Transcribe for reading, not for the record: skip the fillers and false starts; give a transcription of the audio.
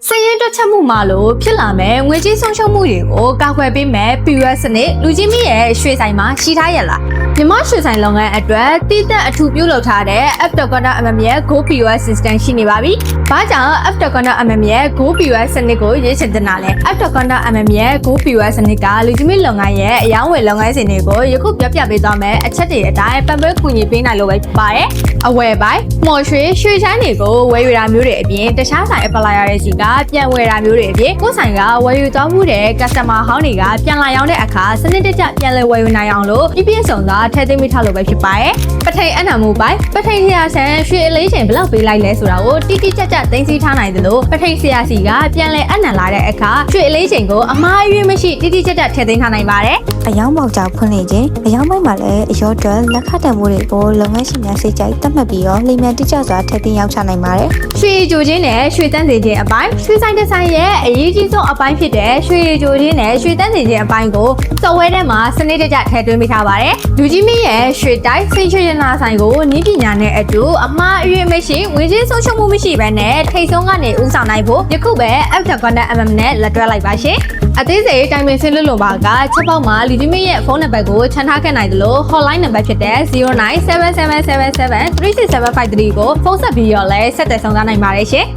စည်ရင်တွက်ချက်မှုမှာလို့ဖြစ်လာမဲ့ငွေကြေးဆုံးရှုံးမှုတွေကိုကောက်ွယ်ပေးမဲ့ POS စနစ်လူကြီးမီရဲ့ရွှေဆိုင်မှာရှိထားရလားမြန်မာရွှေဆိုင်လုပ်ငန်းအတွက်တည်တဲ့အထူးပြုလုပ်ထားတဲ့ F.MM ရဲ့ Go POS System ရှိနေပါပြီ။ဘာကြောင့် F.MM ရဲ့ Go POS စနစ်ကိုရွေးချယ်တင်တာလဲ။ F.MM ရဲ့ Go POS စနစ်ကလူကြီးမီလုပ်ငန်းရဲ့အယောင်းဝယ်လုပ်ငန်းစဉ်တွေကိုယခုပြပေးသွားမယ်အချက်တွေအတိုင်းပံ့ပိုးကူညီပေးနိုင်လို့ပဲဖြစ်ပါတယ်။အဝယ်ပိုင်းမော်ရွှေဆိုင်တွေကိုဝယ်ယူတာမျိုးတွေအပြင်တခြားဆိုင် Applier တွေစီကပြန်ဝယ်တာမျိုးတွေအပြင်ကိုယ်ဆိုင်ကဝယ်ယူသွားမှုတဲ့ customer ဟောင်းတွေကပြန်လာရောက်တဲ့အခါစနစ်တကျပြန်လည်ဝယ်ယူနိုင်အောင်လို့ပြည့်စုံစွာထည့်သွင်းမိထားလို့ပဲဖြစ်ပါတယ်။ပထိန်အနံမှုပိုင်းပထိန်ဆရာဆန်ရွှေအလေးချိန်ဘယ်လောက်ပေးလိုက်လဲဆိုတာကိုတိတိကျကျသိသိထားနိုင်တယ်လို့ပထိန်ဆရာစီကပြန်လည်အနံလာတဲ့အခါရွှေအလေးချိန်ကိုအမှားအယွင်းမရှိတိတိကျကျထည့်သွင်းထားနိုင်ပါတယ်။ အယောင်ပေါက်ကြောင်ဖွင့်နေခြင်းအယောင်ပိုင်းမှာလည်းအရောတွက်လက်ခတ်တံမိုးတွေကိုလုပ်ငန်းရှင်များစိတ်ကြိုက်သတ်မှတ်ပြီးတော့လိမ်မြန်တိကျစွာထည့်သွင်းရောက်ချနိုင်ပါတယ်။ရွှေကြိုခြင်းနဲ့ရွှေတန်းစေခြင်းအပိုင်းရွှေဆိုင်တစ်ဆိုင်ရဲ့အရေးကြီးဆုံးအပိုင်းဖြစ်တဲ့ရွှေကြိုခြင်းနဲ့ရွှေတန်းစေခြင်းအပိုင်းကိုစော်ဝဲထဲမှာစနစ်တကျထည့်သွင်းပေးထားပါတယ်။လူကြီးမင်းရဲ့ရွှေတိုက်စိတ်ရွှေရနာဆိုင်ကိုနည်းပညာနဲ့အတူအမှားအယွင်းမရှိငွေကြေးဆုံးရှုံးမှုမရှိဘဲနဲ့ထိတ်ဆုံးကနေဦးဆောင်နိုင်ဖို့ယခုပဲ F.MM နဲ့လက်တွဲလိုက်ပါရှင်။အသေးစိတ်တိုင်ပင်ဆင်းလွတ်လွန်ပါကချက်ပေါက်မှာလူကြီးမင်းရဲ့ဖုန်းနံပါတ်ကိုချန်ထားခဲ့နိုင်တယ်လို့ hotline နံပါတ်ဖြစ်တဲ့097777367553ကိုဖုန်းဆက်ပြီးတော့လည်းဆက်သွယ်ဆောင်ထားနိုင်ပါတယ်ရှင်။